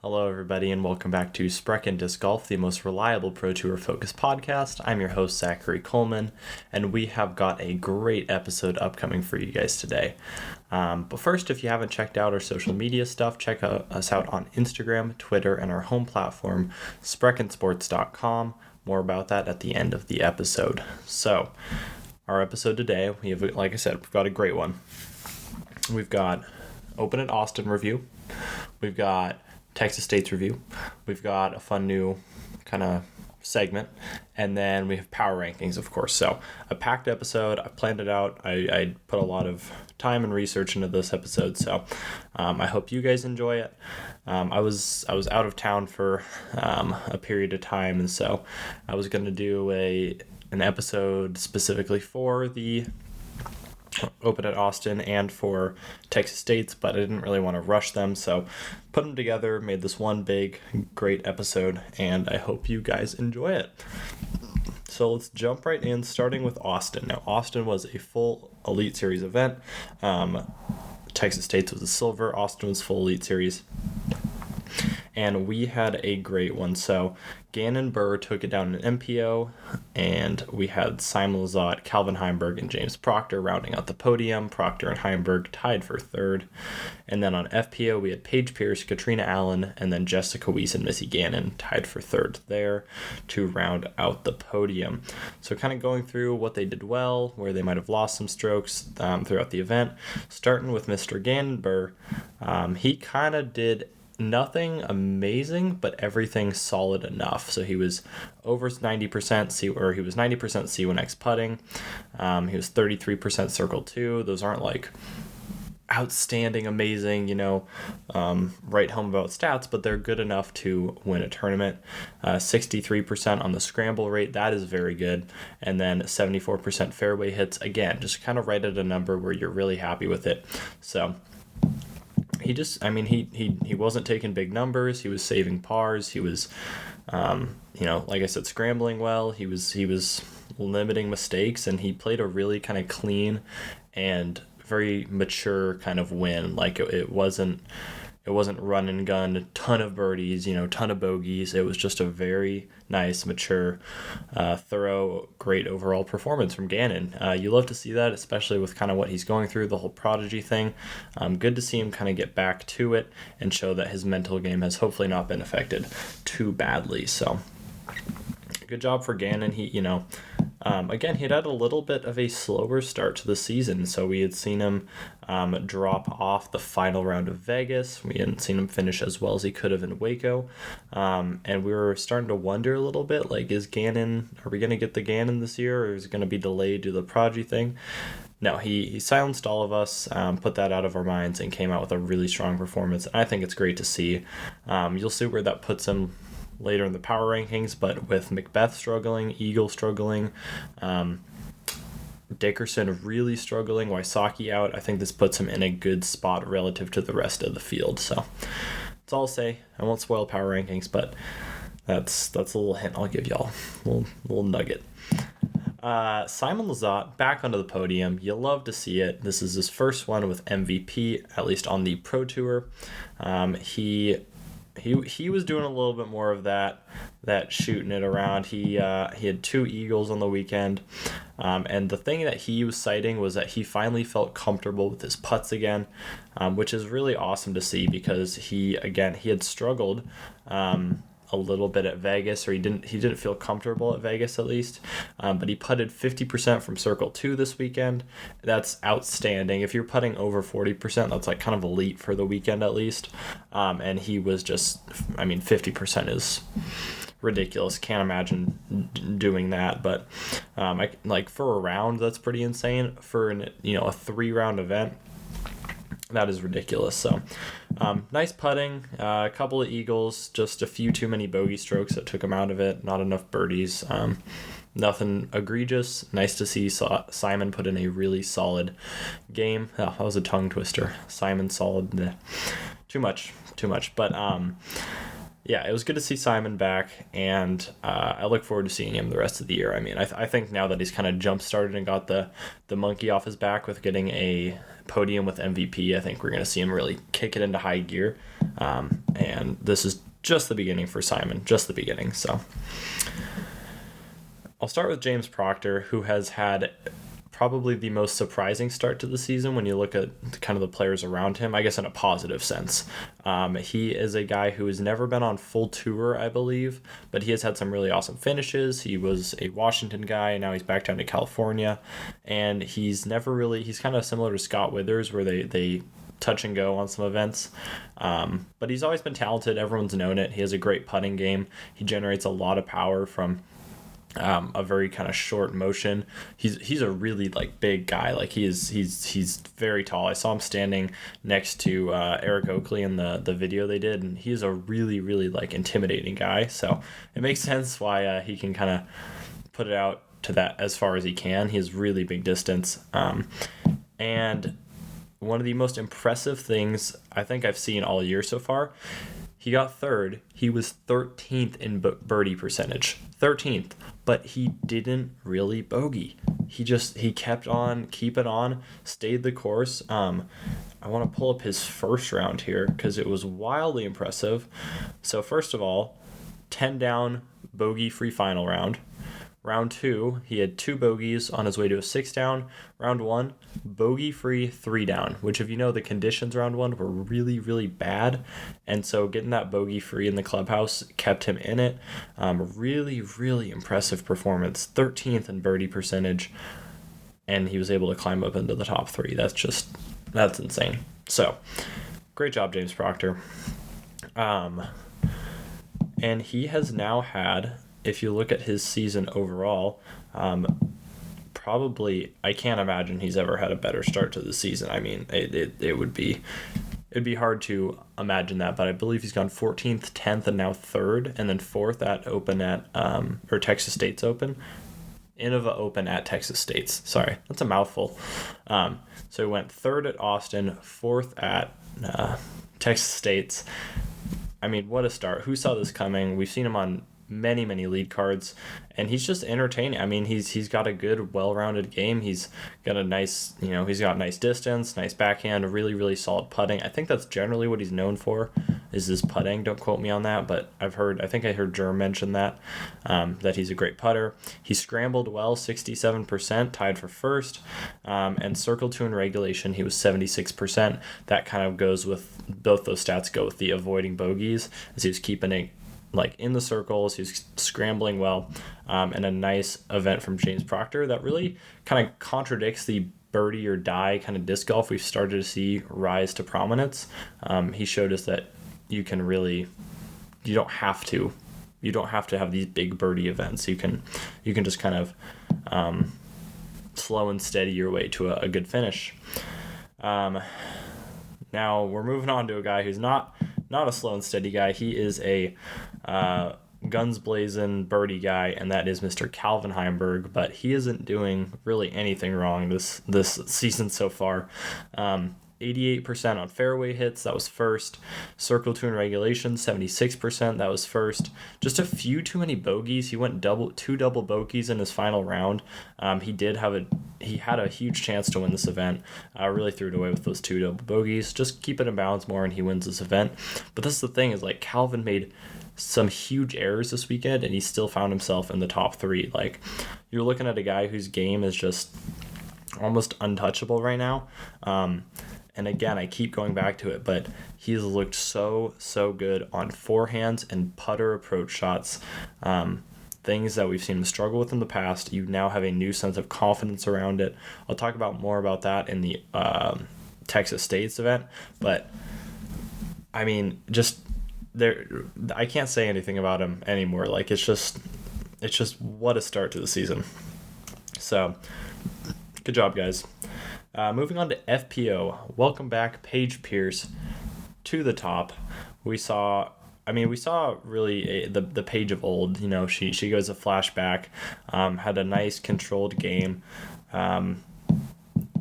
Hello, everybody, and welcome back to Sprechen Disc Golf, the most reliable Pro Tour focused podcast. I'm your host, Zachary Coleman, and we have got a great episode upcoming for you guys today. But first, if you haven't checked out our social media stuff, check us out on Instagram, Twitter, and our home platform, sprechensports.com. More about that at the end of the episode. So, our episode today, we have, like I said, we've got a great one. We've got Open at Austin review. We've got Texas State's review. We've got a fun new kind of segment, and then we have power rankings, of course. So a packed episode. I planned it out. I put a lot of time and research into this episode, so I hope you guys enjoy it. I was out of town for a period of time, and so I was going to do an episode specifically for the Open at Austin and for Texas State's, but I didn't really want to rush them, so put them together, made this one big, great episode, and I hope you guys enjoy it. So let's jump right in, starting with Austin. Now, Austin was a full Elite Series event. Texas State's was a silver. Austin was full Elite Series. And we had a great one. So Gannon Burr took it down in MPO, and we had Simon Lizotte, Calvin Heimberg, and James Proctor rounding out the podium. Proctor and Heimberg tied for third. And then on FPO, we had Paige Pierce, Katrina Allen, and then Jessica Weiss and Missy Gannon tied for third there to round out the podium. So kind of going through what they did well, where they might have lost some strokes throughout the event. Starting with Mr. Gannon Burr, he kind of did nothing amazing, but everything solid enough. So he was over 90% or he was 90% C1X putting. He was 33% Circle 2. Those aren't like outstanding, amazing, write home about stats, but they're good enough to win a tournament. 63% on the scramble rate, that is very good. And then 74% fairway hits. Again, just kind of right at a number where you're really happy with it. So he wasn't taking big numbers. He was saving pars. He was, like I said, scrambling well. He was limiting mistakes, and he played a really kind of clean and very mature kind of win. Like it wasn't run and gun, a ton of birdies, ton of bogeys. It was just a very nice, mature, thorough, great overall performance from Gannon. You love to see that, especially with kind of what he's going through, the whole prodigy thing. Good to see him kind of get back to it and show that his mental game has hopefully not been affected too badly. So good job for Gannon. Again, he had a little bit of a slower start to the season, so we had seen him drop off the final round of Vegas. We hadn't seen him finish as well as he could have in Waco, and we were starting to wonder a little bit, like, are we going to get the Gannon this year, or is it going to be delayed due to the prodigy thing? No, he silenced all of us, put that out of our minds, and came out with a really strong performance. And I think it's great to see. You'll see where that puts him later in the power rankings, but with Macbeth struggling, Eagle struggling, Dickerson really struggling, Wysocki out, I think this puts him in a good spot relative to the rest of the field. So that's all I'll say. I won't spoil power rankings, but that's a little hint I'll give y'all, little nugget. Simon Lizotte back onto the podium. You love to see it. This is his first one with MVP, at least on the Pro Tour. He was doing a little bit more of that shooting it around. He had 2 eagles on the weekend, and the thing that he was citing was that he finally felt comfortable with his putts again, which is really awesome to see, because he had struggled a little bit at Vegas, or he didn't feel comfortable at Vegas, at least, but he putted 50% from Circle 2 this weekend. That's outstanding. If you're putting over 40%, that's like kind of elite for the weekend, at least. And he was 50% is ridiculous. Can't imagine doing that, but for a round, that's pretty insane. For a 3-round event, that is ridiculous. So nice putting, a couple of eagles, just a few too many bogey strokes that took him out of it, not enough birdies. Nothing egregious. Nice to see Simon put in a really solid game. Oh, that was a tongue twister. Simon solid. Too much. But yeah, it was good to see Simon back, and I look forward to seeing him the rest of the year. I mean, I think now that he's kind of jump started and got the monkey off his back with getting a podium with MVP, I think we're going to see him really kick it into high gear. And this is just the beginning for Simon, just the beginning. So I'll start with James Proctor, who has had probably the most surprising start to the season when you look at kind of the players around him, I guess in a positive sense. He is a guy who has never been on full tour, I believe, but he has had some really awesome finishes. He was a Washington guy, and now he's back down to California, and he's kind of similar to Scott Withers, where they touch and go on some events. But he's always been talented. Everyone's known it. He has a great putting game. He generates a lot of power from a very kind of short motion. He's a really like big guy. Like he's very tall. I saw him standing next to Eric Oakley in the video they did, and he's a really, really like intimidating guy. So it makes sense why he can kind of put it out to that as far as he can. He has really big distance. And one of the most impressive things I think I've seen all year so far, he got third. He was 13th in birdie percentage. 13th. But he didn't really bogey. He kept on keeping on, stayed the course. I want to pull up his first round here because it was wildly impressive. So first of all, 10 down, bogey-free final round. Round 2, he had 2 bogeys on his way to a 6 down. Round 1, bogey-free 3 down, which if you know the conditions round 1 were really, really bad. And so getting that bogey-free in the clubhouse kept him in it. Really, really impressive performance. 13th in birdie percentage. And he was able to climb up into the top 3. That's insane. So, great job, James Proctor. And he has now had, if you look at his season overall, probably I can't imagine he's ever had a better start to the season. I mean, it'd be hard to imagine that, but I believe he's gone 14th, 10th, and now 3rd, and then 4th at Open at or Texas State's Open. Innova Open at Texas State's. Sorry, that's a mouthful. So he went 3rd at Austin, 4th at Texas State's. I mean, what a start. Who saw this coming? We've seen him on many lead cards, and he's just entertaining. I mean, he's got a good, well-rounded game. He's got a nice, he's got nice distance, nice backhand, really, really solid putting. I think that's generally what he's known for, is his putting. Don't quote me on that, but I think I heard Jerm mention that he's a great putter. He scrambled well, 67%, tied for first, and circle 2 in regulation, he was 76%. That kind of goes with, both those stats go with the avoiding bogeys, as he was keeping it like in the circles. He's scrambling well, and a nice event from James Proctor that really kind of contradicts the birdie or die kind of disc golf we've started to see rise to prominence. He showed us that you don't have to have these big birdie events. You can just kind of slow and steady your way to a good finish. Now we're moving on to a guy who's not a slow and steady guy. He is a guns blazing birdie guy, and that is Mr. Calvin Heimberg, but he isn't doing really anything wrong this season so far. 88% on fairway hits, that was first. Circle 2 in regulation, 76%, that was first. Just a few too many bogeys. He went two double bogeys in his final round. He had a huge chance to win this event. Really threw it away with those 2 double bogeys. Just keep it in balance more and he wins this event. But that's the thing, is like Calvin made some huge errors this weekend and he still found himself in the top 3. Like, you're looking at a guy whose game is just almost untouchable right now. And again, I keep going back to it, but he's looked so good on forehands and putter approach shots. Things that we've seen him struggle with in the past. You now have a new sense of confidence around it. I'll talk about more about that in the Texas State's event. But, I mean, I can't say anything about him anymore. Like, it's just what a start to the season. So, good job, guys. Moving on to FPO. Welcome back, Paige Pierce, to the top. We saw really the Paige of old. She goes a flashback, had a nice controlled game.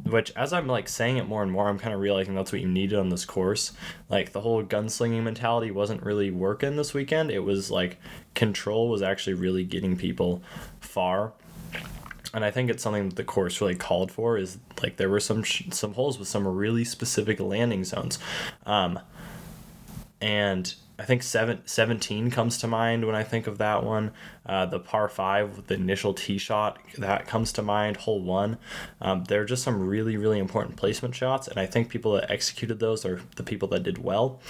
which as I'm like saying it more and more, I'm kind of realizing that's what you needed on this course. Like the whole gunslinging mentality wasn't really working this weekend. It was like control was actually really getting people far. And I think it's something that the course really called for. Is like there were some holes with some really specific landing zones, and I think 17 comes to mind when I think of that one. The par 5 with the initial tee shot, that comes to mind. Hole 1. There are just some really, really important placement shots, and I think people that executed those are the people that did well.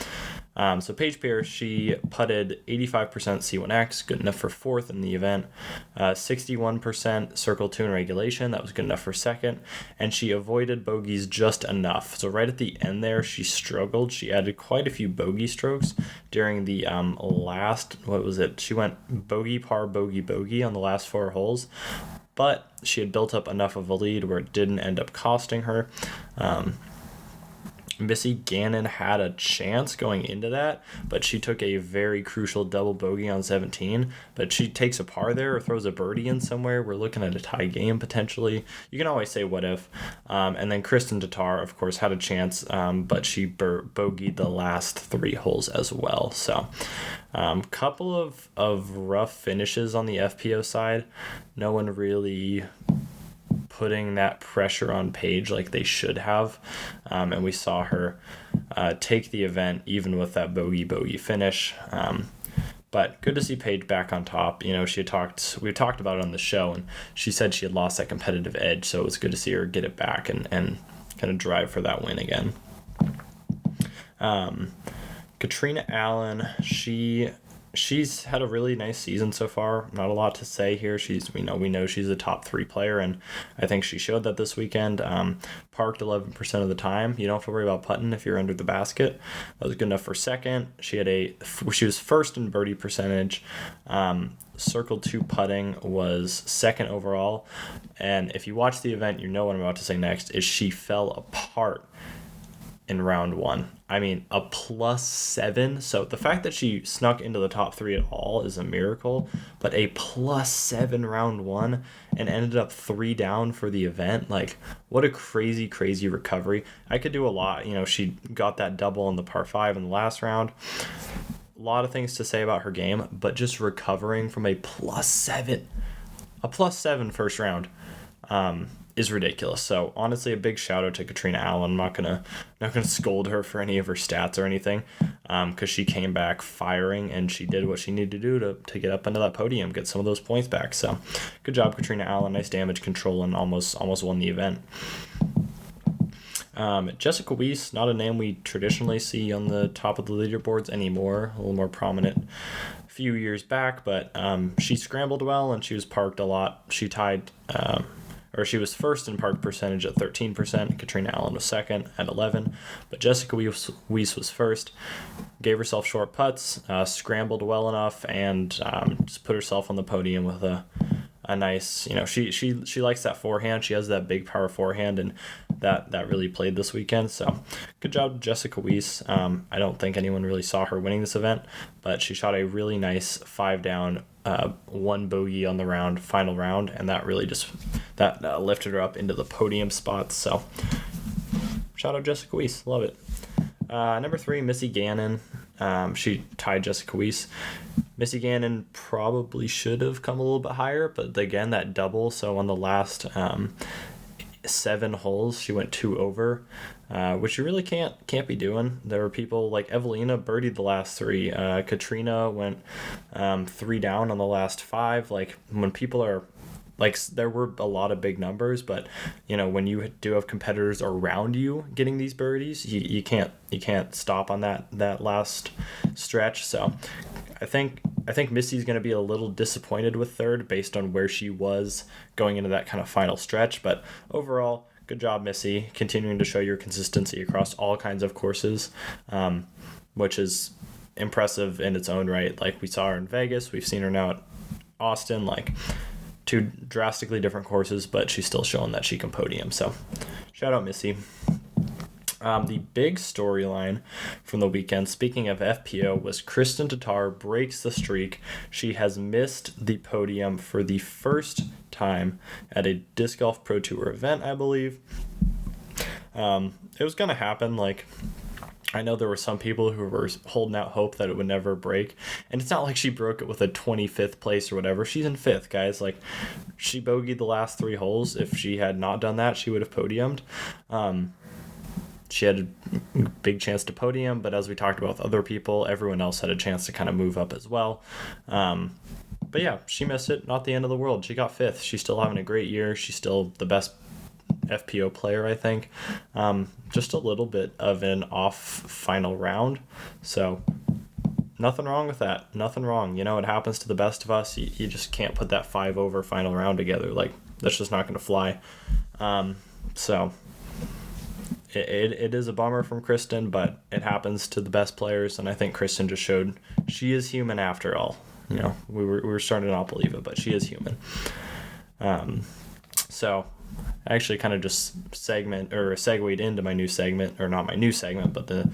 So Paige Pierce, she putted 85% C1X, good enough for 4th in the event. 61% Circle 2 in regulation, that was good enough for 2nd. And she avoided bogeys just enough. So right at the end there, she struggled. She added quite a few bogey strokes during the last, she went bogey, par, bogey on the last 4 holes. But she had built up enough of a lead where it didn't end up costing her. Missy Gannon had a chance going into that, but she took a very crucial double bogey on 17. But she takes a par there or throws a birdie in somewhere. We're looking at a tie game potentially. You can always say what if. And then Kristen Tatar, of course, had a chance, but she bogeyed the last 3 holes as well. So couple of rough finishes on the FPO side. No one really putting that pressure on Paige like they should have, and we saw her take the event even with that bogey finish. But good to see Paige back on top. You know, we talked about it on the show, and she said she had lost that competitive edge, so it was good to see her get it back and kind of drive for that win again. Katrina Allen, she's had a really nice season so far. Not a lot to say here. We know she's a top 3 player, and I think she showed that this weekend. Parked 11% of the time. You don't have to worry about putting if you're under the basket. That was good enough for 2nd. She was 1st in birdie percentage. Circle 2 putting was 2nd overall. And if you watch the event, you know what I'm about to say next is she fell apart in round 1. I mean, a +7. So the fact that she snuck into the top 3 at all is a miracle, but a +7 round 1 and ended up 3 down for the event. Like, what a crazy, crazy recovery. I could do a lot. You know, she got that double on the par 5 in the last round. A lot of things to say about her game, but just recovering from a +7 first round is ridiculous. So honestly, a big shout out to Katrina Allen. I'm not gonna scold her for any of her stats or anything, because she came back firing and she did what she needed to do to get up into that podium, get some of those points back. So good job, Katrina Allen. Nice damage control and almost won the event. Jessica Weiss, not a name we traditionally see on the top of the leaderboards anymore. A little more prominent a few years back, but she scrambled well and she was parked a lot. She tied. She was 1st in park percentage at 13%. Katrina Allen was 2nd at 11%. But Jessica Weiss was 1st. Gave herself short putts, scrambled well enough, and just put herself on the podium with a nice, she likes that forehand. She has that big power forehand, and that really played this weekend. So good job, Jessica Weiss. I don't think anyone really saw her winning this event, but she shot a really nice 5 down, 1 bogey on the final round, and that really just lifted her up into the podium spots. So shout out Jessica Weiss, love it. Number 3, Missy Gannon. She tied Jessica Weiss. Missy Gannon probably should have come a little bit higher, but again, that double. So on the last 7 holes, she went 2 over, which you really can't be doing. There were people like Evelina birdied the last 3. Katrina went 3 down on the last 5. Like, when people are like, there were a lot of big numbers, but when you do have competitors around you getting these birdies, you can't stop on that last stretch. So I think Missy's going to be a little disappointed with 3rd based on where she was going into that kind of final stretch. But overall, good job, Missy, continuing to show your consistency across all kinds of courses, which is impressive in its own right. Like, we saw her in Vegas, we've seen her now at Austin, like 2 drastically different courses, but she's still showing that she can podium. So shout out Missy. The big storyline from the weekend, speaking of FPO, was Kristen Tatar breaks the streak. She has missed the podium for the first time at a Disc Golf Pro Tour event, I believe. It was going to happen. Like, I know there were some people who were holding out hope that it would never break. And it's not like she broke it with a 25th place or whatever. She's in 5th, guys. Like, she bogeyed the last 3 holes. If she had not done that, she would have podiumed. She had a big chance to podium, but as we talked about with other people, everyone else had a chance to kind of move up as well. But yeah, she missed it. Not the end of the world. She got 5th. She's still having a great year. She's still the best FPO player, I think. Just a little bit of an off final round. So nothing wrong with that. Nothing wrong. You know, it happens to the best of us. You just can't put that 5-over final round together. Like, that's just not going to fly. So it is a bummer from Kristen, but it happens to the best players. And I think Kristen just showed she is human after all. You know, we were starting to not believe it, but she is human. So I actually kind of just segued into my new segment, or not my new segment, but the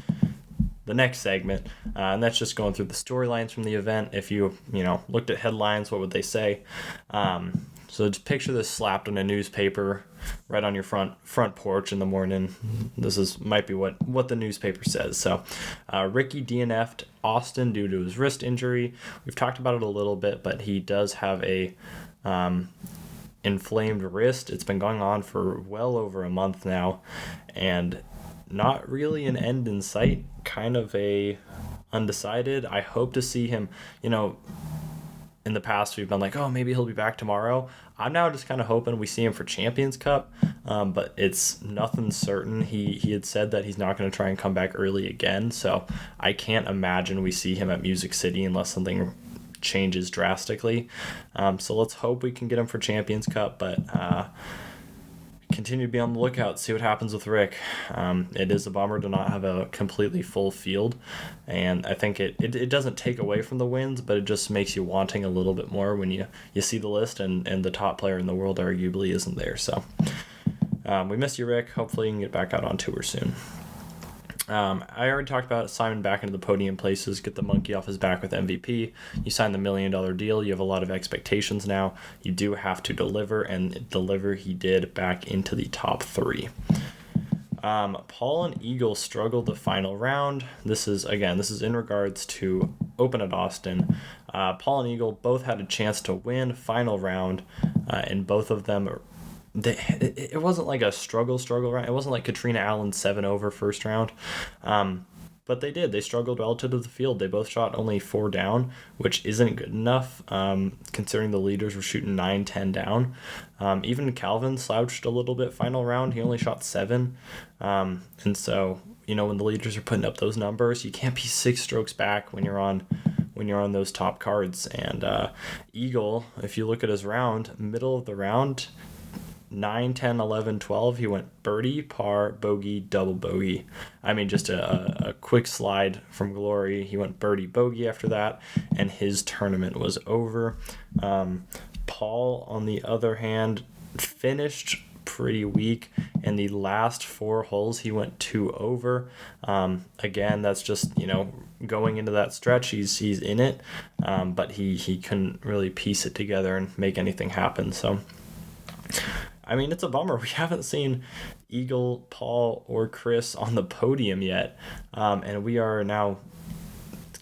next segment, and that's just going through the storylines from the event. If you looked at headlines, what would they say? So just picture this slapped on a newspaper right on your front porch in the morning. This might be what the newspaper says. So Ricky DNF'd Austin due to his wrist injury. We've talked about it a little bit, but he does have a inflamed wrist. It's been going on for well over a month now, and not really an end in sight. Kind of a undecided. I hope to see him, in the past we've been like, oh, maybe he'll be back tomorrow. I'm now just kind of hoping we see him for Champions Cup, but it's nothing certain. He had said that he's not going to try and come back early again, so I can't imagine we see him at Music City unless something changes drastically. So let's hope we can get him for Champions Cup, but continue to be on the lookout, see what happens with Rick. It is a bummer to not have a completely full field, and I think it doesn't take away from the wins, but it just makes you wanting a little bit more when you see the list and the top player in the world arguably isn't there. So we miss you, Rick. Hopefully you can get back out on tour soon. I already talked about Simon back into the podium places, get the monkey off his back with MVP. You signed the $1 million deal. You have a lot of expectations now. You do have to deliver, and deliver he did back into the top 3. Paul and Eagle struggled the final round. This is in regards to Open at Austin. Paul and Eagle both had a chance to win final round, and both of them it wasn't like a struggle round. It wasn't like Katrina Allen's 7-over first round. But they did. They struggled relative to the field. They both shot only 4 down, which isn't good enough, considering the leaders were shooting 9-10 down. Even Calvin slouched a little bit final round. He only shot 7. And so, when the leaders are putting up those numbers, you can't be 6 strokes back when you're on those top cards. And Eagle, if you look at his round, middle of the round, 9, 10, 11, 12, he went birdie, par, bogey, double bogey. I mean, just a quick slide from glory. He went birdie, bogey after that, and his tournament was over. Paul, on the other hand, finished pretty weak. In the last 4 holes, he went 2 over. Again, that's just, going into that stretch, he's in it, but he couldn't really piece it together and make anything happen. So I mean, it's a bummer. We haven't seen Eagle, Paul, or Chris on the podium yet, and we are now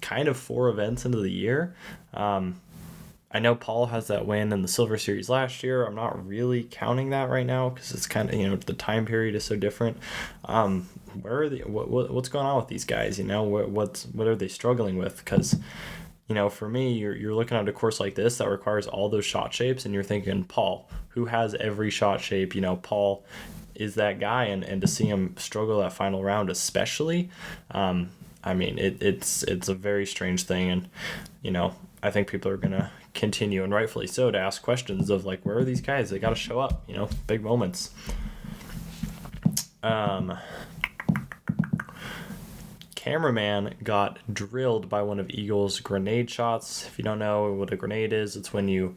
kind of 4 events into the year. I know Paul has that win in the Silver Series last year. I'm not really counting that right now because it's kind of, the time period is so different. Where are what's going on with these guys? What are they struggling with? Because for me, you're looking at a course like this that requires all those shot shapes, and you're thinking, Paul, who has every shot shape, Paul is that guy, and to see him struggle that final round especially, I mean, it's a very strange thing, and, I think people are going to continue, and rightfully so, to ask questions of, like, where are these guys? They got to show up, big moments. Cameraman got drilled by one of Eagle's grenade shots. If you don't know what a grenade is, it's when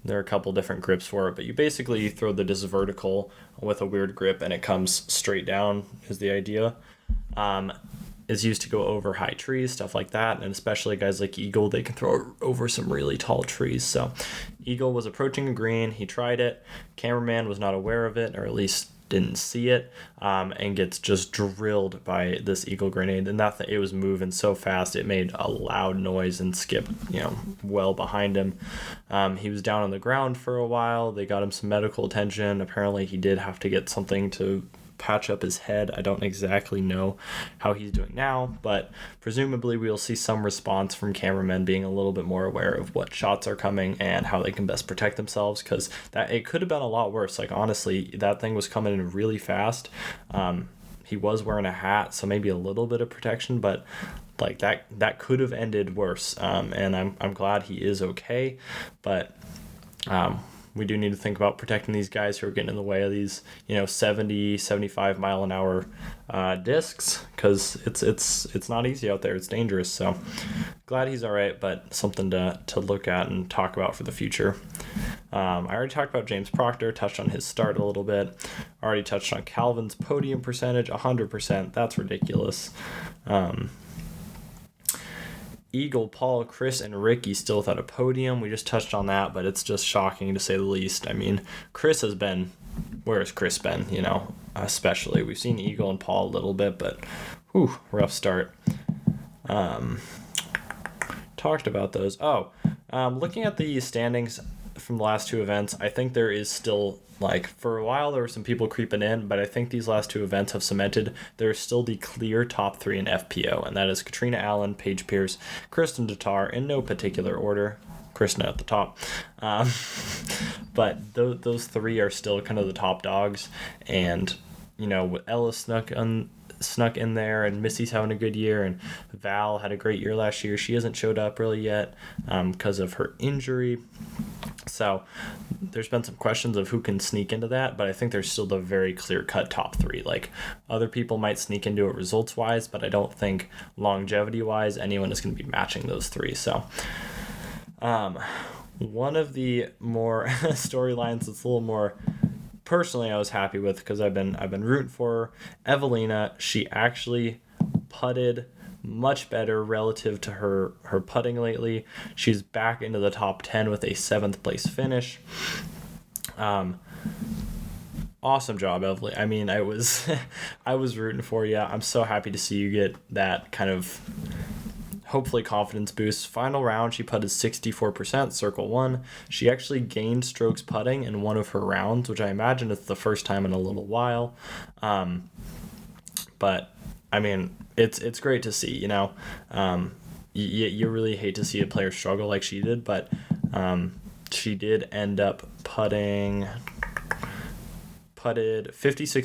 there are a couple different grips for it, but you basically throw the disc vertical with a weird grip and it comes straight down is the idea. Is used to go over high trees, stuff like that, and especially guys like Eagle, they can throw over some really tall trees. So Eagle was approaching a green, he tried it, cameraman was not aware of it, or at least didn't see it, and gets just drilled by this eagle grenade. And it was moving so fast, it made a loud noise and skipped, well behind him. He was down on the ground for a while. They got him some medical attention. Apparently he did have to get something to patch up his head. I don't exactly know how he's doing now, but presumably we'll see some response from cameramen being a little bit more aware of what shots are coming and how they can best protect themselves, because it could have been a lot worse. Like, honestly, that thing was coming in really fast. He was wearing a hat, so maybe a little bit of protection, but like that could have ended worse. And I'm glad he is okay, but we do need to think about protecting these guys who are getting in the way of these, 70, 75 mile an hour discs, because it's not easy out there. It's dangerous. So glad he's all right, but something to look at and talk about for the future. I already talked about James Proctor, touched on his start a little bit. Already touched on Calvin's podium percentage, 100%. That's ridiculous. Eagle, Paul, Chris, and Ricky still without a podium. We just touched on that, but it's just shocking to say the least. I mean, Chris has been, where has Chris been, especially. We've seen Eagle and Paul a little bit, but rough start. Talked about those. Looking at the standings from the last two events, I think there is still, for a while there were some people creeping in, but I think these last two events have cemented there's still the clear top three in FPO, and that is Katrina Allen, Paige Pierce, Kristen Tatar, in no particular order. Kristen at the top. But those three are still kind of the top dogs, and Ella snuck in there, and Missy's having a good year, and Val had a great year last year. She hasn't showed up really yet because of her injury. So there's been some questions of who can sneak into that, but I think there's still the very clear-cut top three. Other people might sneak into it results-wise, but I don't think longevity-wise anyone is going to be matching those three. So one of the more storylines that's a little more personally I was happy with, because I've been rooting for her, Evelina. She actually putted much better relative to her putting lately. She's back into the top 10 with a 7th place finish. Awesome job, Evelyn. I mean, I was rooting for you. I'm so happy to see you get that kind of hopefully confidence boost. Final round, she putted 64%, circle 1. She actually gained strokes putting in one of her rounds, which I imagine is the first time in a little while. But I mean, it's great to see, you really hate to see a player struggle like she did, but she did end up putted 56%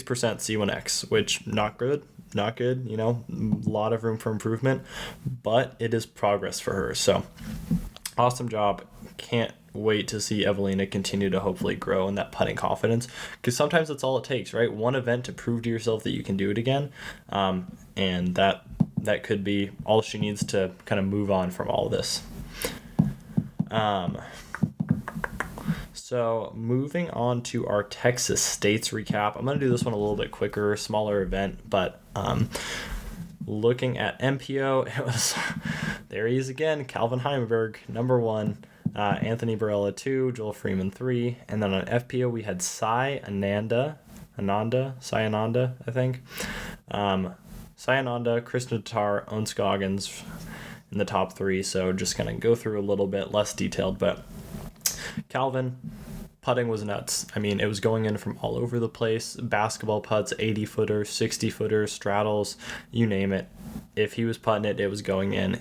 C1X, which not good, a lot of room for improvement, but it is progress for her. So awesome job. Can't wait to see Evelina continue to hopefully grow in that putting confidence, because sometimes that's all it takes, right? One event to prove to yourself that you can do it again, and that could be all she needs to kind of move on from all of this. So moving on to our Texas States recap. I'm going to do this one a little bit quicker, smaller event, but looking at MPO, it was there he is again, Calvin Heimberg, number 1, Anthony Barella 2, Joel Freeman 3, and then on FPO we had Sai Ananda, I think. Sai Ananda, Kristen Tatar, Owen Scoggins in the top 3, so just going to go through a little bit less detailed, but Calvin, putting was nuts. I mean, it was going in from all over the place. Basketball putts, 80-footers, 60-footers, straddles, you name it. If he was putting it, it was going in.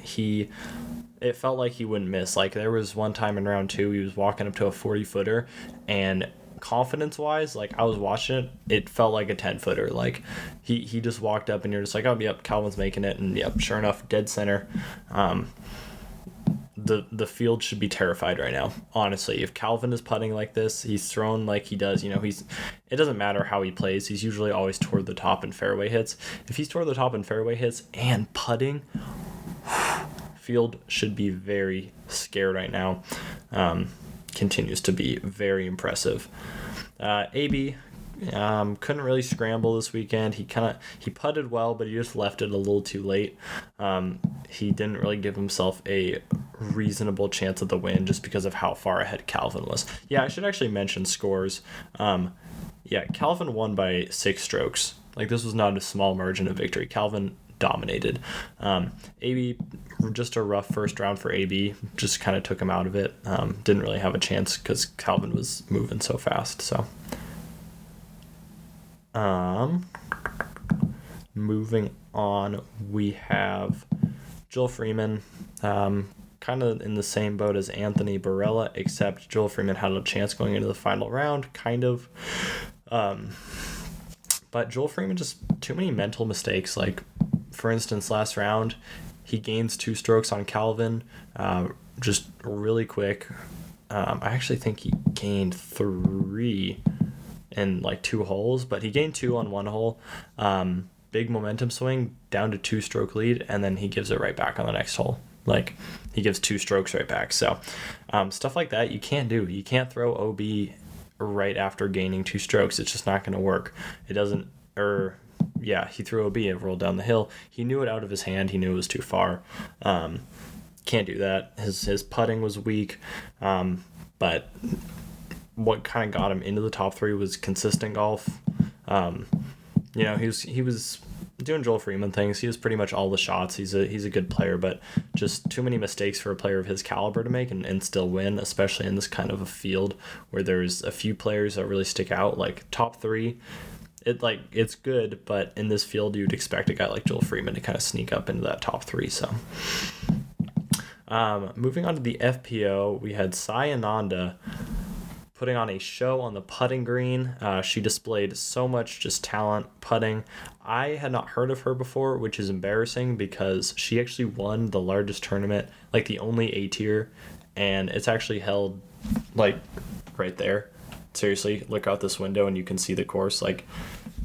It felt like he wouldn't miss. There was one time in round 2, he was walking up to a 40-footer, and confidence-wise, I was watching it felt like a 10-footer. He just walked up, and you're just like, oh, yep, Calvin's making it, and yep, sure enough, dead center. The field should be terrified right now. Honestly, if Calvin is putting like this, he's thrown like he does, it doesn't matter how he plays. He's usually always toward the top in fairway hits. If he's toward the top in fairway hits and putting, field should be very scared right now. Continues to be very impressive. AB couldn't really scramble this weekend. He putted well, but he just left it a little too late. He didn't really give himself a reasonable chance at the win just because of how far ahead Calvin was. Yeah, I should actually mention scores. Yeah, Calvin won by 6 strokes. Like, this was not a small margin of victory. Calvin dominated. AB, just a rough first round for AB, just kind of took him out of it. Didn't really have a chance because Calvin was moving so fast. So, moving on, we have Joel Freeman, kind of in the same boat as Anthony Barella, except Joel Freeman had a chance going into the final round, kind of. But Joel Freeman, just too many mental mistakes. Like, for instance, last round, he gains 2 strokes on Calvin, just really quick. I actually think he gained 3 in like 2 holes, but he gained 2 on 1 hole. Big momentum swing, down to 2-stroke lead, and then he gives it right back on the next hole. Like, he gives 2 strokes right back. So stuff like that you can't do. You can't throw OB right after gaining 2 strokes. It's just not going to work. It doesn't, he threw OB, it rolled down the hill. He knew it out of his hand. He knew it was too far. Can't do that. His putting was weak. But what kind of got him into the top 3 was consistent golf. He was doing Joel Freeman things. He was pretty much all the shots. He's a good player, but just too many mistakes for a player of his caliber to make and still win, especially in this kind of a field where there's a few players that really stick out. Like, top 3, it's good, but in this field you'd expect a guy like Joel Freeman to kind of sneak up into that top 3. So moving on to the FPO, we had Sai Ananda putting on a show on the putting green. She displayed so much just talent putting. I had not heard of her before, which is embarrassing because she actually won the largest tournament, like the only A tier, and it's actually held like right there. Seriously, look out this window and you can see the course. Like,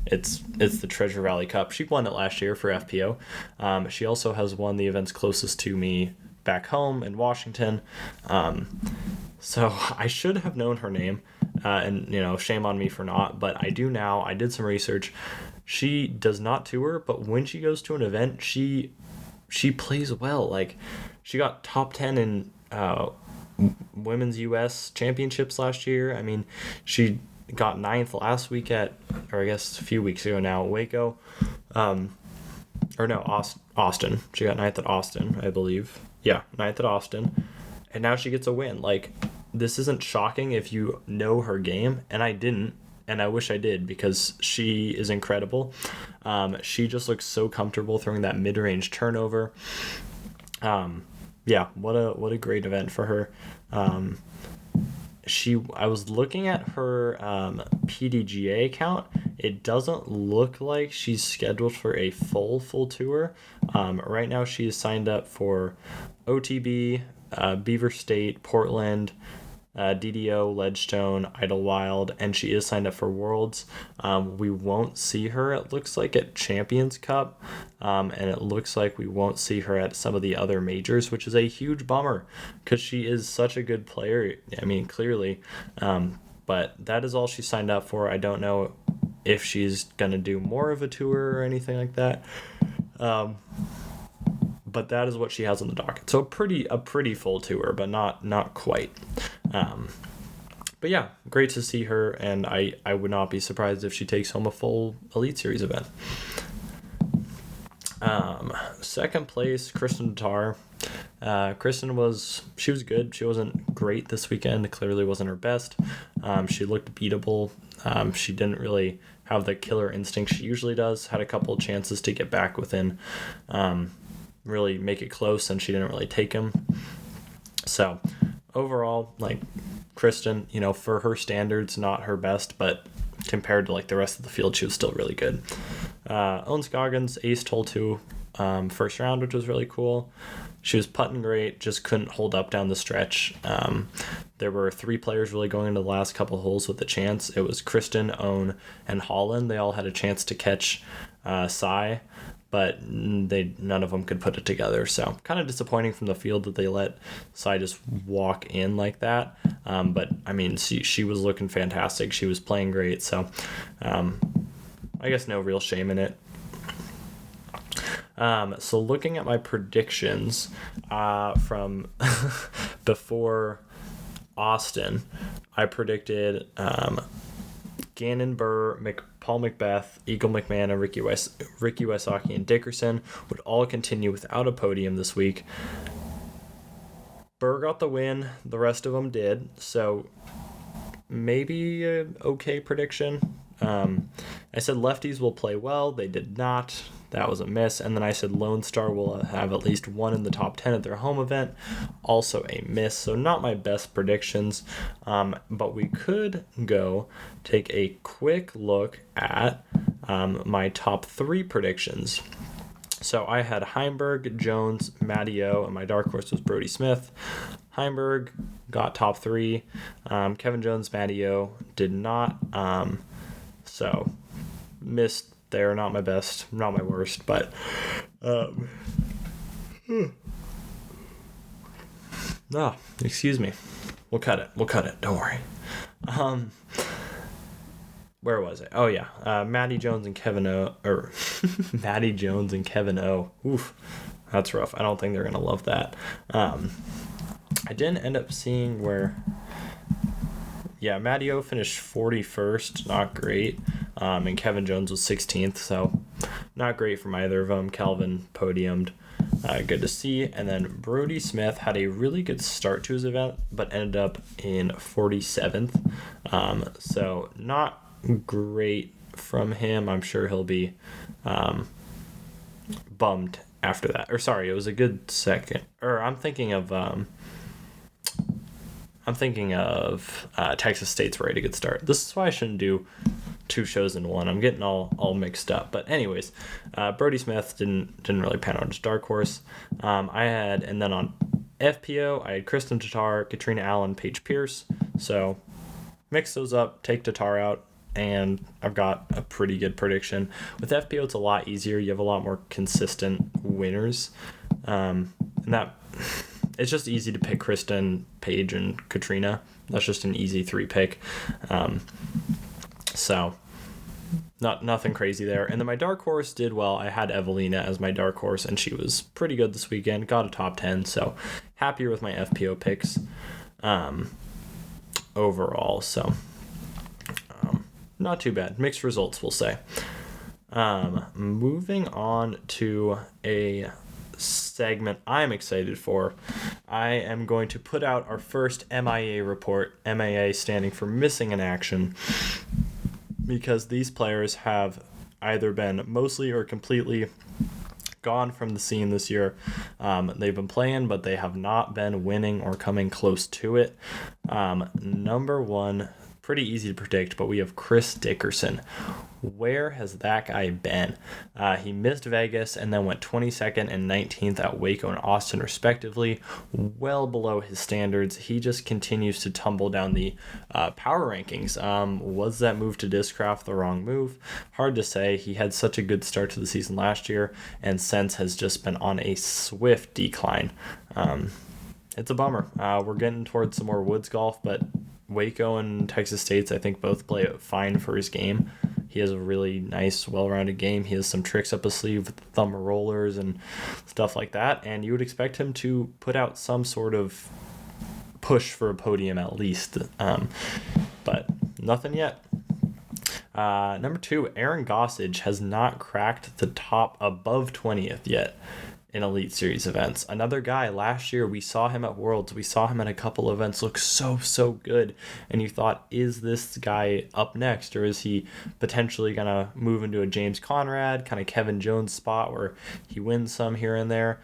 it's the Treasure Valley Cup. She won it last year for FPO. She also has won the events closest to me back home in Washington. So I should have known her name, and shame on me for not, but I do now. I did some research. She does not tour, but when she goes to an event, she plays well. Like, she got top 10 in women's US championships last year. I mean, she got 9th last week a few weeks ago now, at Waco. Austin. She got 9th at Austin, I believe. Yeah, 9th at Austin. And now she gets a win. Like, this isn't shocking if you know her game, and I didn't, and I wish I did because she is incredible. She just looks so comfortable throwing that mid-range turnover. What a great event for her. I was looking at her PDGA account. It doesn't look like she's scheduled for a full tour. Right now she is signed up for OTB, Beaver State, Portland, DDO, Ledgestone, Idlewild, and she is signed up for Worlds. We won't see her, it looks like, at Champions Cup, and it looks like we won't see her at some of the other majors, which is a huge bummer because she is such a good player. I mean, clearly, but that is all she signed up for. I don't know if she's gonna do more of a tour or anything like that. But that is what she has on the docket. So a pretty full tour, but not quite. But yeah, great to see her, and I would not be surprised if she takes home a full Elite Series event. Second place, Kristen Tatar. Kristen was good. She wasn't great this weekend. It clearly wasn't her best. She looked beatable. She didn't really have the killer instinct she usually does. Had a couple of chances to get back within, really make it close, and she didn't really take them. So overall, like, Kristen, for her standards, not her best, but compared to like the rest of the field, she was still really good. Owen Scoggins aced hole 2 first round, which was really cool. She was putting great, just couldn't hold up down the stretch. There were 3 players really going into the last couple holes with a chance. It was Kristen, Owen, and Holland. They all had a chance to catch Sai, but none of them could put it together. So kind of disappointing from the field that they let Sai just walk in like that. But I mean, she was looking fantastic. She was playing great. So I guess no real shame in it. So looking at my predictions from before Austin, I predicted Gannon Burr, Paul Macbeth, Eagle McMahon, and Ricky Wysocki, and Dickerson would all continue without a podium this week. Burr got the win. The rest of them did. So maybe an okay prediction. I said lefties will play well. They did not. That was a miss. And then I said Lone Star will have at least one in the top 10 at their home event. Also a miss. So not my best predictions. But we could go take a quick look at my top 3 predictions. So I had Heimberg, Jones, Matteo, and my dark horse was Brody Smith. Heimberg got top 3. Kevin Jones, Matteo did not. So missed there. Not my best, not my worst, but no, excuse me. We'll cut it. Don't worry. Where was it? Oh yeah, Matty Jones and Kevin O. Matty Jones and Kevin O. Oof, that's rough. I don't think they're gonna love that. I didn't end up seeing where. Yeah, Matty O finished 41st, not great. And Kevin Jones was 16th, so not great from either of them. Calvin podiumed. Good to see. And then Brody Smith had a really good start to his event, but ended up in 47th. So not great from him. I'm sure he'll be bummed after that. Or sorry, it was a good second. Or I'm thinking of Texas State's right, a good start. This is why I shouldn't do 2 shows in one. I'm getting all mixed up. But anyways, Brody Smith didn't really pan out as dark horse. And then on FPO, I had Kristen Tatar, Katrina Allen, Paige Pierce. So mix those up, take Tatar out, and I've got a pretty good prediction. With FPO, it's a lot easier. You have a lot more consistent winners. And that it's just easy to pick Kristen, Paige, and Katrina. That's just an easy 3 pick. So nothing crazy there. And then my dark horse did well. I had Evelina as my dark horse, and she was pretty good this weekend. Got a top 10, so happier with my FPO picks overall. So not too bad. Mixed results, we'll say. Moving on to a segment I'm excited for. I am going to put out our first MIA report, MIA standing for missing in action, because these players have either been mostly or completely gone from the scene this year. They've been playing, but they have not been winning or coming close to it. Number 1, pretty easy to predict, but we have Chris Dickerson. Where has that guy been? He missed Vegas and then went 22nd and 19th at Waco and Austin, respectively, well below his standards. He just continues to tumble down the power rankings. Was that move to Discraft the wrong move? Hard to say. He had such a good start to the season last year, and since has just been on a swift decline. It's a bummer. We're getting towards some more woods golf, but Waco and Texas State's, I think, both play fine for his game. He has a really nice, well-rounded game. He has some tricks up his sleeve with thumb rollers and stuff like that, and you would expect him to put out some sort of push for a podium at least, but nothing yet. Number 2, Aaron Gossage has not cracked the top above 20th yet in Elite Series events. Another guy, last year we saw him at Worlds, we saw him at a couple events look so good, and you thought, is this guy up next, or is he potentially gonna move into a James Conrad, kind of Kevin Jones spot where he wins some here and there?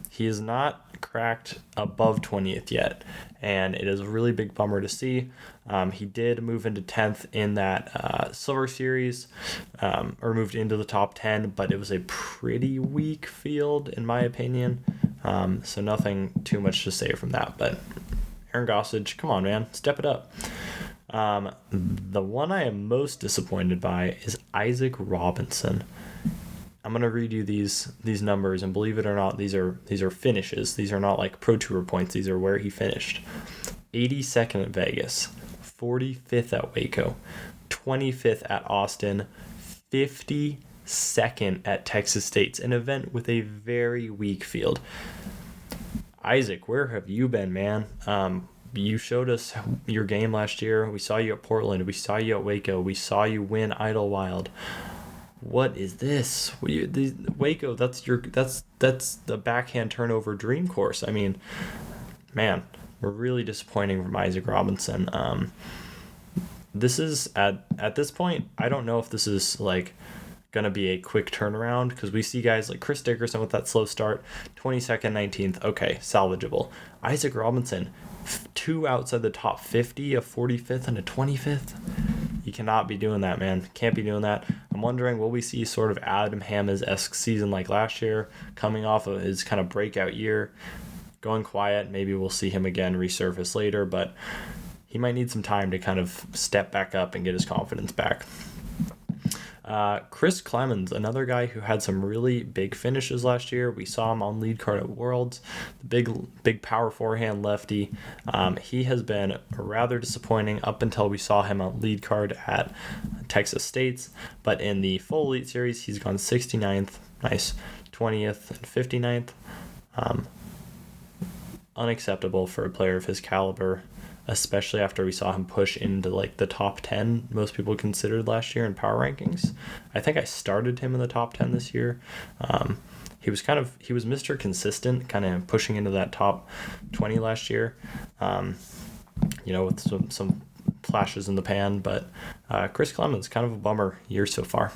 He is not cracked above 20th yet, and it is a really big bummer to see. He did move into 10th in that Silver Series, or moved into the top 10, but it was a pretty weak field in my opinion, so nothing too much to say from that. But Aaron Gossage, come on man, step it up. The one I am most disappointed by is Isaac Robinson. I'm going to read you these numbers, and believe it or not, these are finishes. These are not like Pro Tour points. These are where he finished. 82nd at Vegas, 45th at Waco, 25th at Austin, 52nd at Texas State's, an event with a very weak field. Isaac, where have you been, man? you showed us your game last year. We saw you at Portland. We saw you at Waco. We saw you win Idlewild. What is this? Waco, that's the backhand turnover dream course. I mean, man, we're really disappointing from Isaac Robinson. This is at this point, I don't know if this is like gonna be a quick turnaround, because we see guys like Chris Dickerson with that slow start, 22nd, 19th, okay, salvageable. Isaac Robinson, 2 outside the top 50, a 45th and a 25th. You cannot be doing that, man. Can't be doing that. I'm wondering, will we see sort of Adam Hammes-esque season like last year, coming off of his kind of breakout year, going quiet? Maybe we'll see him again resurface later, but he might need some time to kind of step back up and get his confidence back. Chris Clemens, another guy who had some really big finishes last year. We saw him on lead card at Worlds, the big power forehand lefty. He has been rather disappointing up until we saw him on lead card at Texas State's, but in the full elite series, he's gone 69th, nice, 20th and 59th. Unacceptable for a player of his caliber, especially after we saw him push into like the top 10 most people considered last year in power rankings. I think I started him in the top 10 this year. He was Mr. Consistent, kind of pushing into that top 20 last year, with some flashes in the pan, but Chris Clemens, kind of a bummer year so far.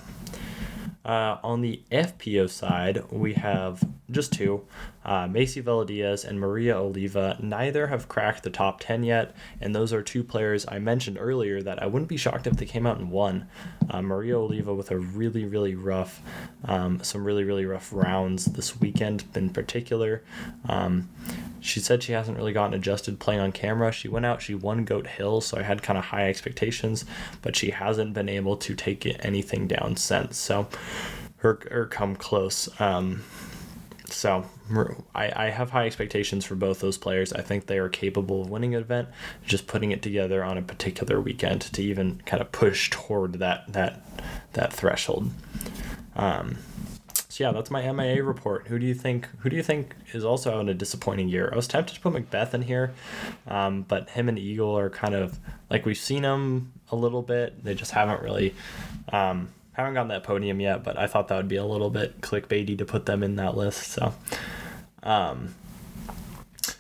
On the FPO side, we have just 2, Macy Veladiaz and Maria Oliva. Neither have cracked the top 10 yet, and those are 2 players I mentioned earlier that I wouldn't be shocked if they came out and won. Maria Oliva with a really, really rough, some really, really rough rounds this weekend in particular. She said she hasn't really gotten adjusted playing on camera. She went out, she won Goat Hill, so I had kind of high expectations, but she hasn't been able to take anything down since. So her come close. So I have high expectations for both those players. I think they are capable of winning an event, just putting it together on a particular weekend to even kind of push toward that threshold. So yeah, that's my MIA report. Who do you think is also having a disappointing year? I was tempted to put Macbeth in here, but him and Eagle are kind of like, we've seen them a little bit. They just haven't really haven't gotten that podium yet, but I thought that would be a little bit clickbaity to put them in that list. So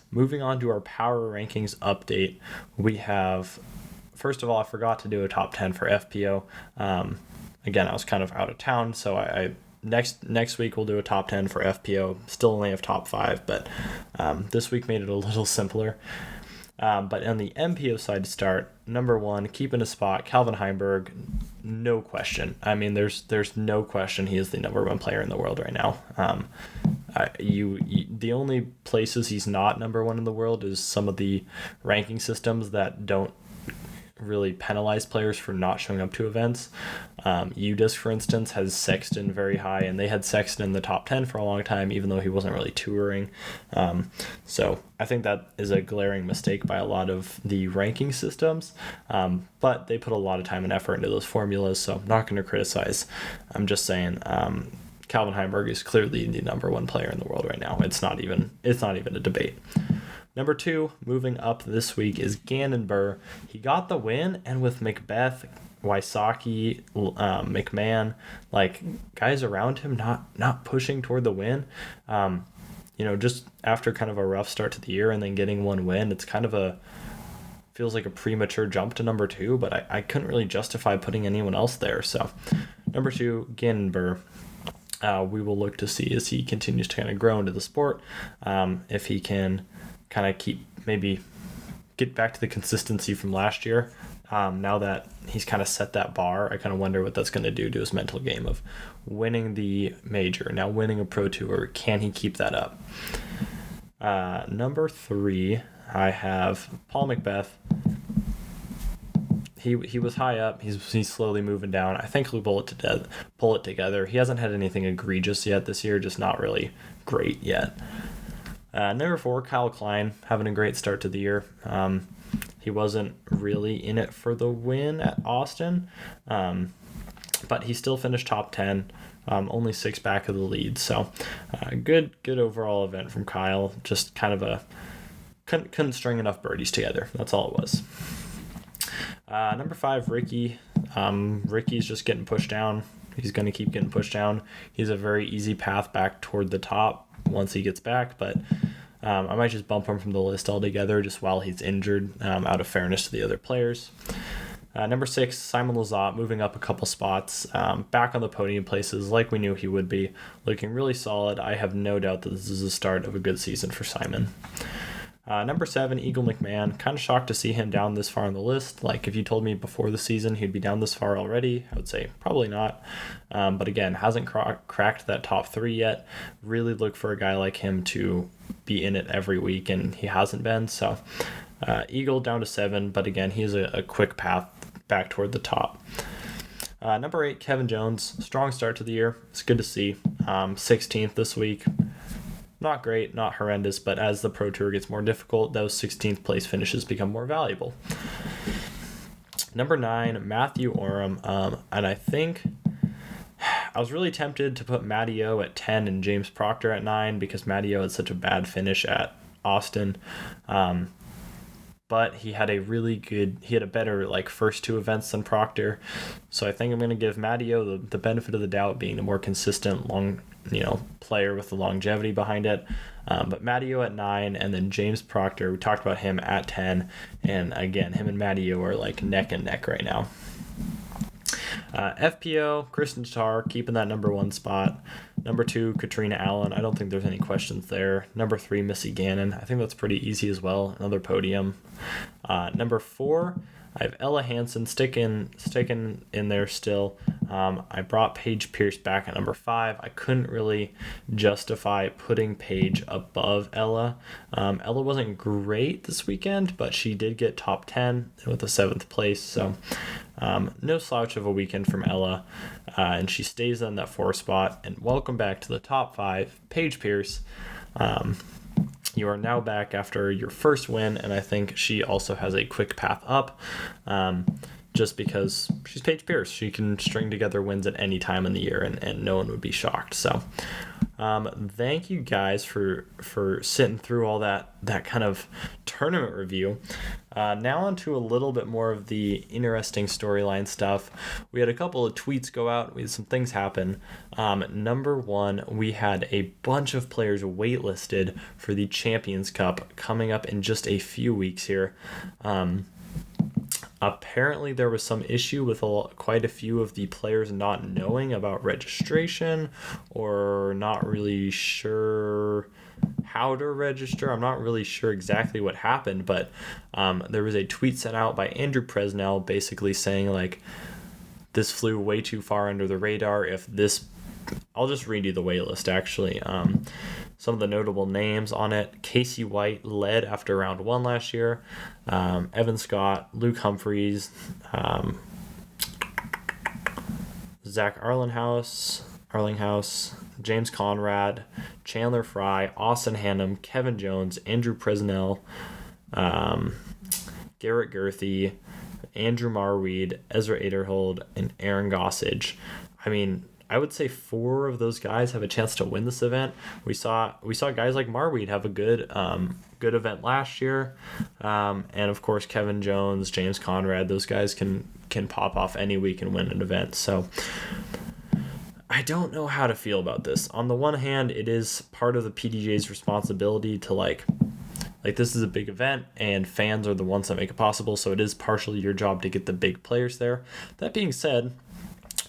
moving on to our power rankings update, we have, first of all, I forgot to do a top 10 for FPO. Again, I was kind of out of town, so I next week we'll do a top 10 for FPO. Still only have top 5, but this week made it a little simpler. But on the MPO side to start, number 1, keeping a spot, Calvin Heimberg, no question. I mean, there's no question he is the number 1 player in the world right now. The only places he's not number 1 in the world is some of the ranking systems that don't really penalize players for not showing up to events. UDisc, for instance, has Sexton very high, and they had Sexton in the top 10 for a long time, even though he wasn't really touring. So I think that is a glaring mistake by a lot of the ranking systems, but they put a lot of time and effort into those formulas, so I'm not going to criticize. I'm just saying Calvin Heimberg is clearly the number 1 player in the world right now. It's not even a debate. Number 2, moving up this week, is Gannon Burr. He got the win, and with Macbeth, Wysocki, McMahon, like guys around him not pushing toward the win, just after kind of a rough start to the year and then getting 1 win, it's kind of feels like a premature jump to number 2, but I couldn't really justify putting anyone else there. So number 2, Gannon Burr. We will look to see as he continues to kind of grow into the sport, if he can kind of get back to the consistency from last year. Now that he's kind of set that bar, I kind of wonder what that's going to do to his mental game of winning the major, now winning a Pro Tour. Can he keep that up? Number 3, I have Paul Macbeth. He was high up. He's slowly moving down. I think he'll pull it together. He hasn't had anything egregious yet this year, just not really great yet. Number 4, Kyle Klein, having a great start to the year. He wasn't really in it for the win at Austin, but he still finished top 10, only 6 back of the lead. So good overall event from Kyle. Just kind of couldn't string enough birdies together. That's all it was. Number 5, Ricky. Ricky's just getting pushed down. He's going to keep getting pushed down. He's a very easy path back toward the top once he gets back, but I might just bump him from the list altogether just while he's injured, out of fairness to the other players. Number 6, Simon Lizotte, moving up a couple spots, back on the podium places like we knew he would be, looking really solid. I have no doubt that this is the start of a good season for Simon. Number 7, Eagle McMahon. Kind of shocked to see him down this far on the list. Like, if you told me before the season he'd be down this far already, I would say probably not. But again, hasn't cracked that top 3 yet. Really look for a guy like him to be in it every week, and he hasn't been. So Eagle down to 7, but again, he's a quick path back toward the top. Number 8, Kevin Jones. Strong start to the year. It's good to see. 16th this week. Not great, not horrendous, but as the Pro Tour gets more difficult, those 16th place finishes become more valuable. Number 9, Matthew Oram. And I think I was really tempted to put Matty O at 10 and James Proctor at 9 because Matty O had such a bad finish at Austin. But he had a better first 2 events than Proctor. So I think I'm going to give Matty O the benefit of the doubt, being the more consistent player with the longevity behind it. But Matty O at 9, and then James Proctor, we talked about him at 10. And again, him and Matty O are neck and neck right now. FPO, Kristen Tar, keeping that number 1 spot. Number 2, Katrina Allen. I don't think there's any questions there. Number 3, Missy Gannon. I think that's pretty easy as well. Another podium. Number 4, I have Ella Hansen sticking in there still. I brought Paige Pierce back at number 5. I couldn't really justify putting Paige above Ella. Ella wasn't great this weekend, but she did get top 10 with the 7th place. So no slouch of a weekend from Ella. And she stays in that 4 spot. And welcome back to the top 5, Paige Pierce. You are now back after your first win, and I think she also has a quick path up, just because she's Paige Pierce. She can string together wins at any time in the year, and no one would be shocked. So thank you guys for sitting through all that kind of tournament review. Now on to a little bit more of the interesting storyline stuff. We had a couple of tweets go out. We had some things happen. Number 1, we had a bunch of players waitlisted for the Champions Cup coming up in just a few weeks here. Apparently there was some issue with quite a few of the players not knowing about registration, or not really sure how to register. I'm not really sure exactly what happened, but there was a tweet sent out by Andrew Presnell basically saying this flew way too far under the radar. I'll just read you the wait list actually. Some of the notable names on it: Casey White led after round 1 last year. Evan Scott, Luke Humphreys, Zach Arlinghouse, James Conrad, Chandler Fry, Austin Hannum, Kevin Jones, Andrew Presnell, Garrett Gerthy, Andrew Marweed, Ezra Aderhold, and Aaron Gossage. I mean, I would say 4 of those guys have a chance to win this event. We saw guys like Marweed have a good event last year, and of course Kevin Jones, James Conrad. Those guys can pop off any week and win an event. So I don't know how to feel about this. On the one hand, it is part of the PDGA's responsibility to this is a big event, and fans are the ones that make it possible. So it is partially your job to get the big players there. That being said,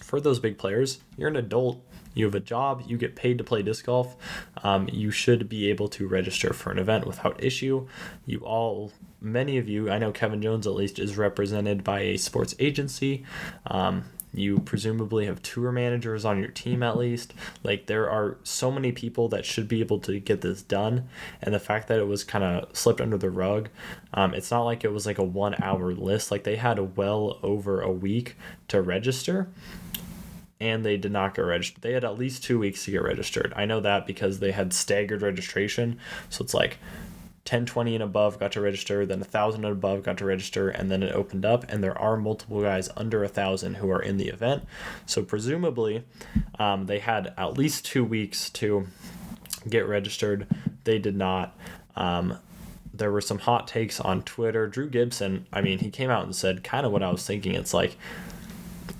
for those big players, you're an adult, you have a job, you get paid to play disc golf. You should be able to register for an event without issue. Many of you, I know Kevin Jones at least, is represented by a sports agency. You presumably have tour managers on your team at least. There are so many people that should be able to get this done. And the fact that it was kind of slipped under the rug, it's not like it was a 1-hour list. They had well over a week to register, and they did not get registered. They had at least 2 weeks to get registered. I know that because they had staggered registration. So it's 1020 and above got to register, then 1,000 and above got to register, and then it opened up, and there are multiple guys under 1,000 who are in the event. So presumably they had at least 2 weeks to get registered. They did not. there were some hot takes on Twitter. Drew Gibson, I mean, he came out and said kind of what I was thinking. It's like,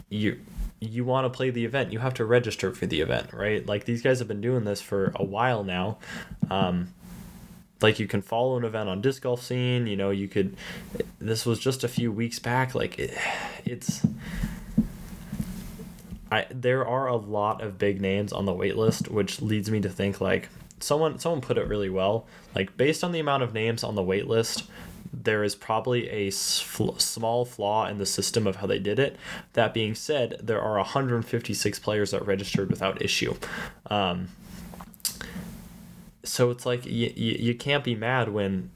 you want to play the event, you have to register for the event, right? Like, these guys have been doing this for a while now. Like, you can follow an event on Disc Golf Scene, you know, you could, this was just a few weeks back. Like, there are a lot of big names on the wait list, which leads me to think, like, someone put it really well. Like, based on the amount of names on the wait list, there is probably a small flaw in the system of how they did it. That being said, there are 156 players that registered without issue. So it's like, you can't be mad when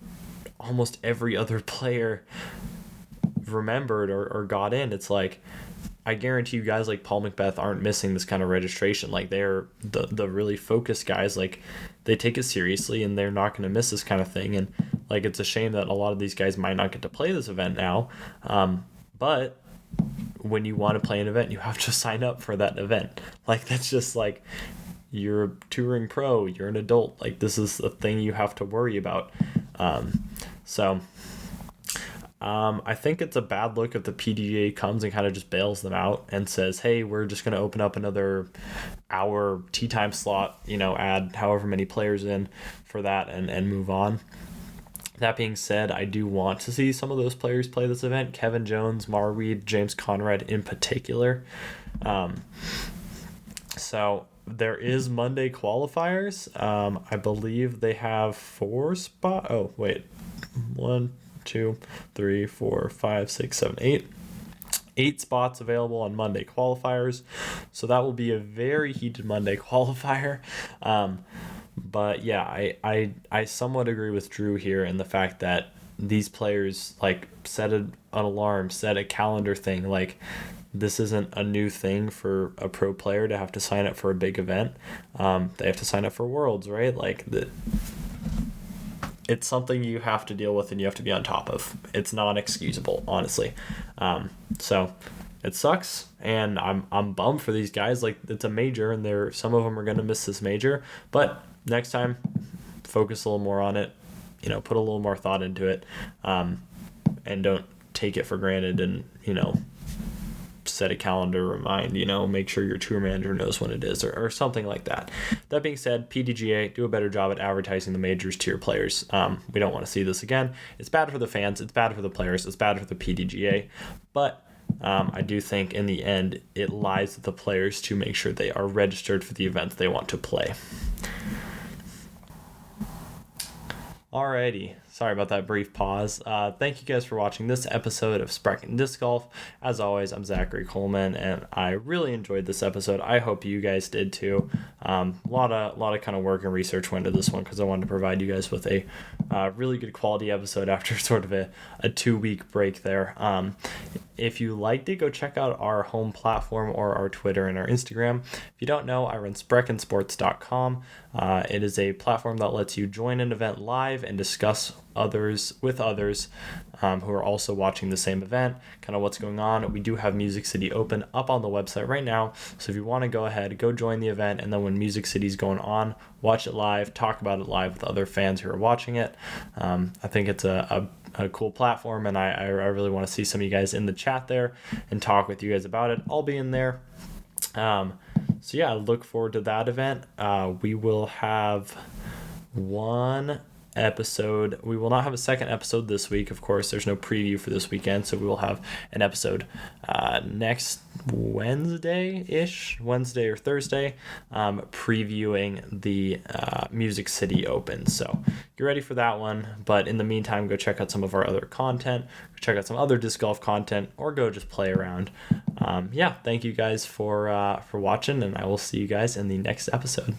almost every other player remembered or got in. It's like, I guarantee you guys like Paul Macbeth aren't missing this kind of registration. Like, they're the really focused guys. Like, they take it seriously and they're not going to miss this kind of thing. And like, it's a shame that a lot of these guys might not get to play this event now. But when you want to play an event, you have to sign up for that event. Like, that's just like, you're a touring pro, you're an adult. Like, this is a thing you have to worry about. I think it's a bad look if the PDGA comes and kind of just bails them out and says, hey, we're just going to open up another hour tee time slot, you know, add however many players in for that and move on. That being said, I do want to see some of those players play this event. Kevin Jones, Marweed, James Conrad in particular. So there is Monday qualifiers. I believe they have 4 spots. Oh, wait. 1, 2, 3, 4, 5, 6, 7, 8. 8 spots available on Monday qualifiers. So that will be a very heated Monday qualifier. But yeah, I somewhat agree with Drew here in the fact that these players like set an alarm, set a calendar thing. Like, this isn't a new thing for a pro player to have to sign up for a big event. They have to sign up for Worlds, right? Like, it's something you have to deal with and you have to be on top of. It's not excusable, honestly. So it sucks, and I'm bummed for these guys. Like, it's a major, and some of them are going to miss this major. But next time, focus a little more on it. You know, put a little more thought into it, and don't take it for granted. And, you know, set a calendar, remind, you know, make sure your tour manager knows when it is, or something like that. That being said, PDGA, do a better job at advertising the majors to your players. We don't want to see this again. It's bad for the fans, it's bad for the players, it's bad for the PDGA, but I do think in the end it lies with the players to make sure they are registered for the events they want to play. Alrighty, sorry about that brief pause. Thank you guys for watching this episode of Sprechen Disc Golf. As always, I'm Zachary Coleman, and I really enjoyed this episode. I hope you guys did too. A lot of kind of work and research went into this one because I wanted to provide you guys with a really good quality episode after sort of a 2-week break there. If you liked it, go check out our home platform or our Twitter and our Instagram. If you don't know, I run SprechenSports.com. It is a platform that lets you join an event live and discuss with others who are also watching the same event, kind of what's going on. We do have Music City open up on the website right now, so if you want to go ahead, go join the event, and then when Music City's going on, watch it live, talk about it live with other fans who are watching it. I think it's a cool platform, and I really want to see some of you guys in the chat there and talk with you guys about it. I'll be in there. So yeah, I look forward to that event. We will have one episode. We will not have a second episode this week. Of course, there's no preview for this weekend, so we will have an episode next Wednesday or Thursday, previewing the Music City Open. So get ready for that one. But in the meantime, go check out some of our other content, check out some other disc golf content, or go just play around. Thank you guys for watching, and I will see you guys in the next episode.